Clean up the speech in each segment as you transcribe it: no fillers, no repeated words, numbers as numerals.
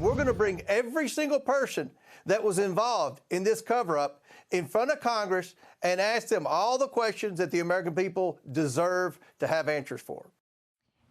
we're going to bring every single person that was involved in this cover-up in front of Congress and ask them all the questions that the American people deserve to have answers for.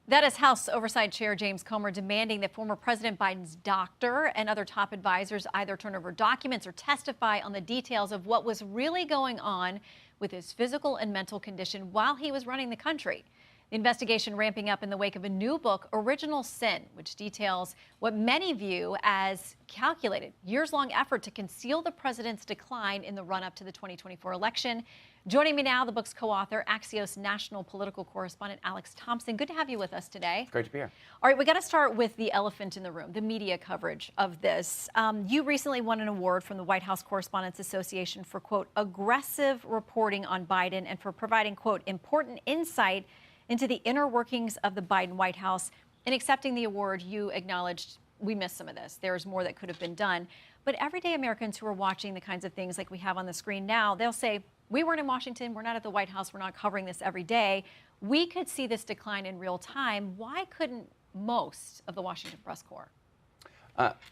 That is House Oversight Chair James Comer demanding that former President Biden's doctor and other top advisors either turn over documents or testify on the details of what was really going on with his physical and mental condition while he was running the country. The investigation ramping up in the wake of a new book, Original Sin, which details what many view as calculated, years-long effort to conceal the president's decline in the run-up to the 2024 election. Joining me now, the book's co-author, Axios national political correspondent Alex Thompson. Good to have you with us today. Great to be here. All right, we got to start with the elephant in the room, the media coverage of this. You recently won an award from the White House Correspondents Association for, quote, aggressive reporting on Biden and for providing, quote, important insight into the inner workings of the Biden White House. In accepting the award, you acknowledged we missed some of this. There's more that could have been done. But everyday Americans who are watching the kinds of things like we have on the screen now, they'll say, we weren't in Washington, we're not at the White House, we're not covering this every day. We could see this decline in real time. Why couldn't most of the Washington press corps?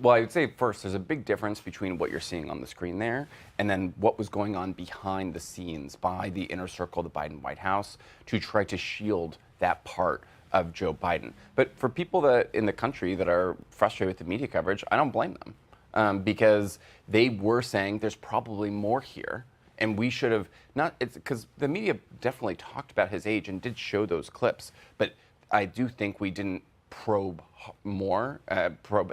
Well, I would say first, there's a big difference between what you're seeing on the screen there and then what was going on behind the scenes by the inner circle of the Biden White House to try to shield that part of Joe Biden. But for people that in the country that are frustrated with the media coverage, I don't blame them because they were saying there's probably more here. And we should have not, it's because the media definitely talked about his age and did show those clips. But I do think we didn't probe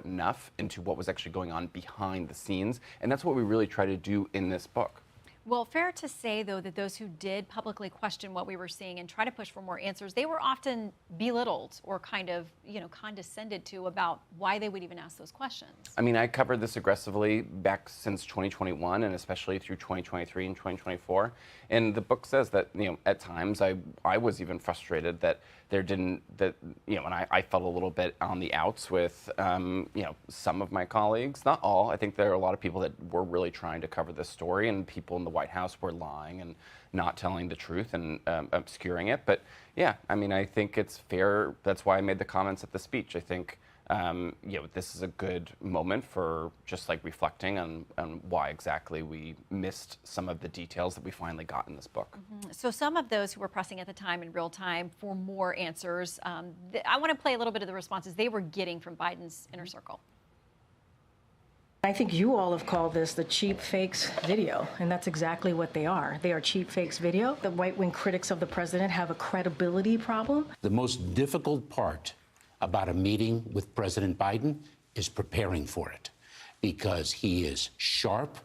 enough into what was actually going on behind the scenes. And that's what we really try to do in this book. Well, fair to say, though, that those who did publicly question what we were seeing and try to push for more answers, they were often belittled or kind of, condescended to about why they would even ask those questions. I mean, I covered this aggressively back since 2021 and especially through 2023 and 2024. And the book says that, at times I was even frustrated that and I felt a little bit on the outs with, some of my colleagues, not all. I think there are a lot of people that were really trying to cover this story, and people in the White House were lying and not telling the truth and obscuring it. But yeah, I mean, I think it's fair. That's why I made the comments at the speech. I think, this is a good moment for just like reflecting on why exactly we missed some of the details that we finally got in this book. Mm-hmm. So some of those who were pressing at the time in real time for more answers, I want to play a little bit of the responses they were getting from Biden's inner circle. I think you all have called this the cheap fakes video, and that's exactly what they are. They are cheap fakes video. The right-wing critics of the president have a credibility problem. The most difficult part about a meeting with President Biden is preparing for it, because he is sharp,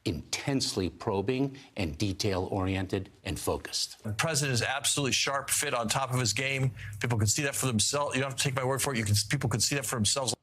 intensely probing, and detail-oriented and focused. The president is absolutely sharp, fit, on top of his game. People can see that for themselves. You don't have to take my word for it. People can see that for themselves.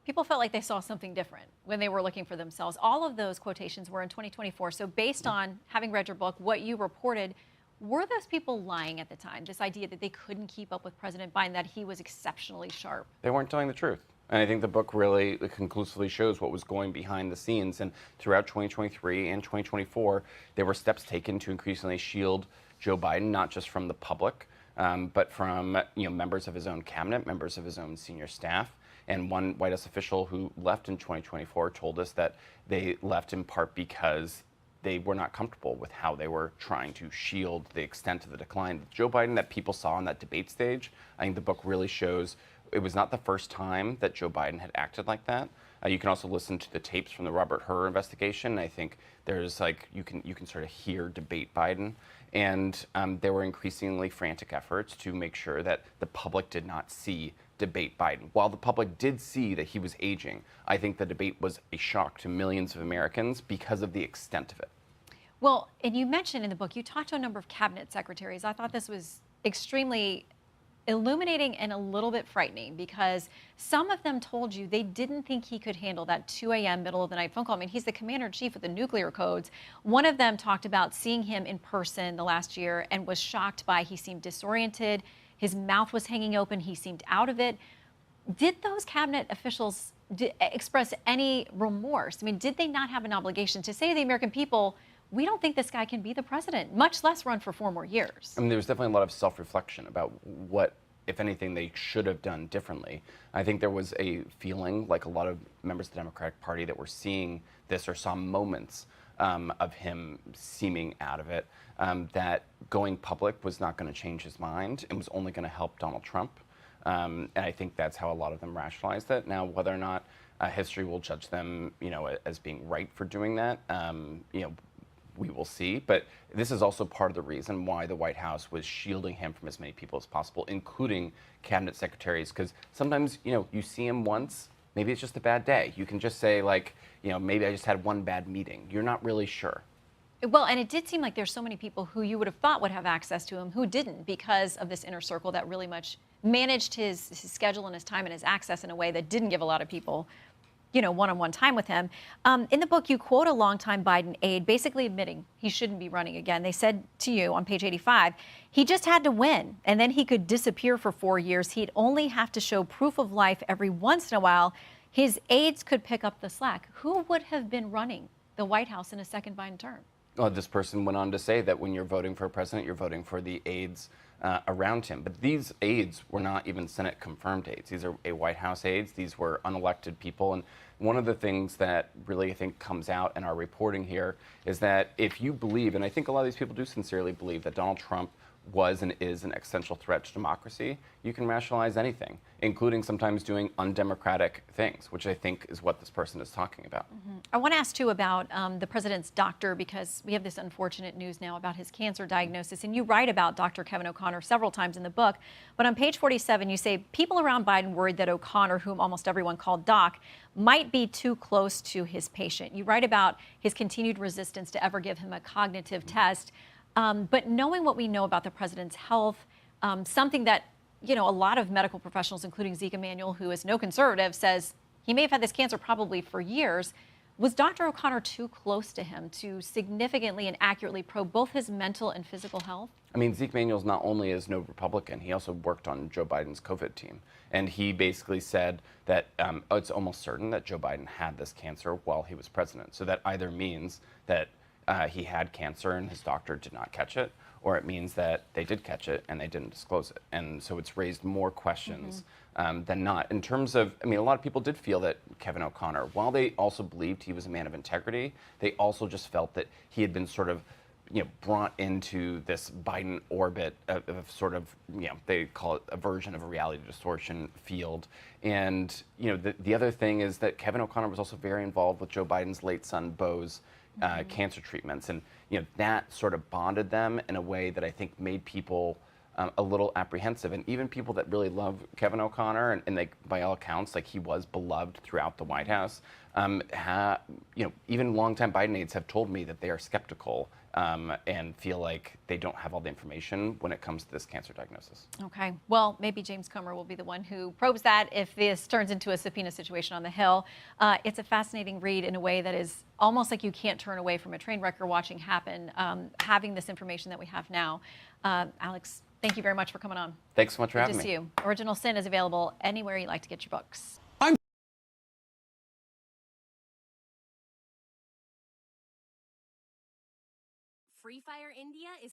People felt like they saw something different when they were looking for themselves. All of those quotations were in 2024. So based on having read your book, what you reported, were those people lying at the time? This idea that they couldn't keep up with President Biden, that he was exceptionally sharp? They weren't telling the truth. And I think the book really conclusively shows what was going behind the scenes. And throughout 2023 and 2024, there were steps taken to increasingly shield Joe Biden, not just from the public, but from members of his own cabinet, members of his own senior staff. And one White House official who left in 2024 told us that they left in part because they were not comfortable with how they were trying to shield the extent of the decline of Joe Biden that people saw on that debate stage. I think the book really shows it was not the first time that Joe Biden had acted like that. You can also listen to the tapes from the Robert Hur investigation. I think there's you can sort of hear debate Biden. And there were increasingly frantic efforts to make sure that the public did not see debate Biden. While the public did see that he was aging, I think the debate was a shock to millions of Americans because of the extent of it. Well, and you mentioned in the book, you talked to a number of cabinet secretaries. I thought this was extremely illuminating and a little bit frightening because some of them told you they didn't think he could handle that 2 a.m. middle of the night phone call. I mean, he's the commander-in-chief of the nuclear codes. One of them talked about seeing him in person the last year and was shocked by he seemed disoriented. His mouth was hanging open. He seemed out of it. Did those cabinet officials express any remorse? I mean, did they not have an obligation to say to the American people, we don't think this guy can be the president, much less run for 4 more years? I mean, there was definitely a lot of self-reflection about what if anything, they should have done differently. I think there was a feeling, like a lot of members of the Democratic Party, that were seeing this or saw moments of him seeming out of it, that going public was not going to change his mind and was only going to help Donald Trump. And I think that's how a lot of them rationalized it. Now, whether or not history will judge them, as being right for doing that, we will see. But this is also part of the reason why the White House was shielding him from as many people as possible, including cabinet secretaries, because sometimes, you see him once, maybe it's just a bad day. You can just say, like, maybe I just had one bad meeting. You're not really sure. Well, and it did seem like there's so many people who you would have thought would have access to him who didn't, because of this inner circle that really much managed his schedule and his time and his access in a way that didn't give a lot of people, one-on-one time with him. In the book, you quote a longtime Biden aide basically admitting he shouldn't be running again. They said to you on page 85, he just had to win, and then he could disappear for 4 years. He'd only have to show proof of life every once in a while. His aides could pick up the slack. Who would have been running the White House in a second Biden term? Well, this person went on to say that when you're voting for a president, you're voting for the aides around him. But these aides were not even Senate confirmed aides. These are White House aides. These were unelected people. And one of the things that really, I think, comes out in our reporting here is that if you believe, and I think a lot of these people do sincerely believe, that Donald Trump was and is an existential threat to democracy, you can rationalize anything, including sometimes doing undemocratic things, which I think is what this person is talking about. I want to ask, too, about the president's doctor, because we have this unfortunate news now about his cancer diagnosis. And you write about Dr. Kevin O'Connor several times in the book. But on page 47, you say people around Biden worried that O'Connor, whom almost everyone called Doc, might be too close to his patient. You write about his continued resistance to ever give him a cognitive test. But knowing what we know about the president's health, something that, a lot of medical professionals, including Zeke Emanuel, who is no conservative, says he may have had this cancer probably for years. Was Dr. O'Connor too close to him to significantly and accurately probe both his mental and physical health? I mean, Zeke Emanuel not only is no Republican, he also worked on Joe Biden's COVID team. And he basically said that it's almost certain that Joe Biden had this cancer while he was president. So that either means that he had cancer and his doctor did not catch it, or it means that they did catch it and they didn't disclose it. And so it's raised more questions than not. In terms of, a lot of people did feel that Kevin O'Connor, while they also believed he was a man of integrity, they also just felt that he had been sort of, brought into this Biden orbit of sort of, they call it a version of a reality distortion field. And, the other thing is that Kevin O'Connor was also very involved with Joe Biden's late son, Beau's, cancer treatments. And, that sort of bonded them in a way that I think made people a little apprehensive. And even people that really love Kevin O'Connor, and like, by all accounts, like, he was beloved throughout the White House, even longtime Biden aides have told me that they are skeptical and feel like they don't have all the information when it comes to this cancer diagnosis. Okay. Well, maybe James Comer will be the one who probes that if this turns into a subpoena situation on the Hill. It's a fascinating read in a way that is almost like you can't turn away from a train wreck you're watching happen, having this information that we have now. Alex, thank you very much for coming on. Thanks so much for having me. Good to see you. Original Sin is available anywhere you like to get your books. Free Fire India is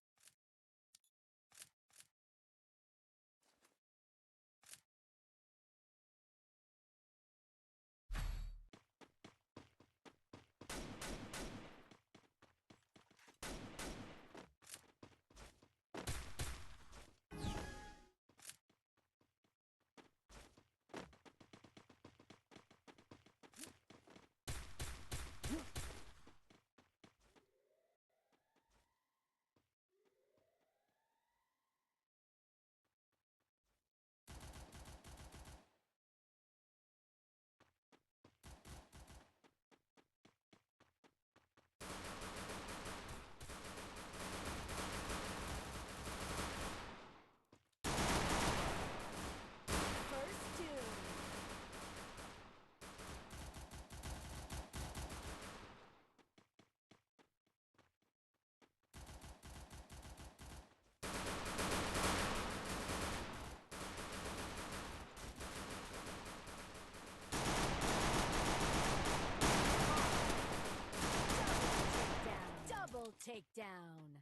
double takedown.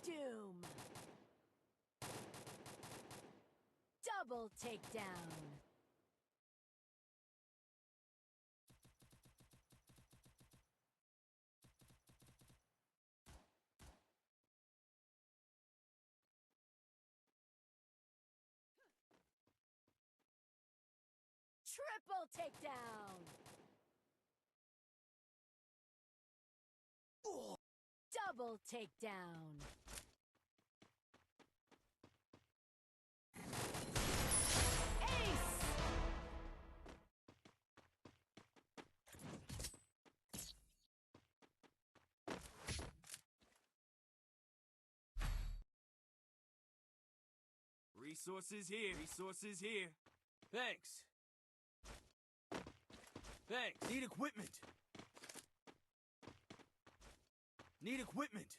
doom. Double takedown. Triple takedown. Double takedown. Ace! Resources here. Resources here. Thanks. Thanks. Need equipment. Need equipment.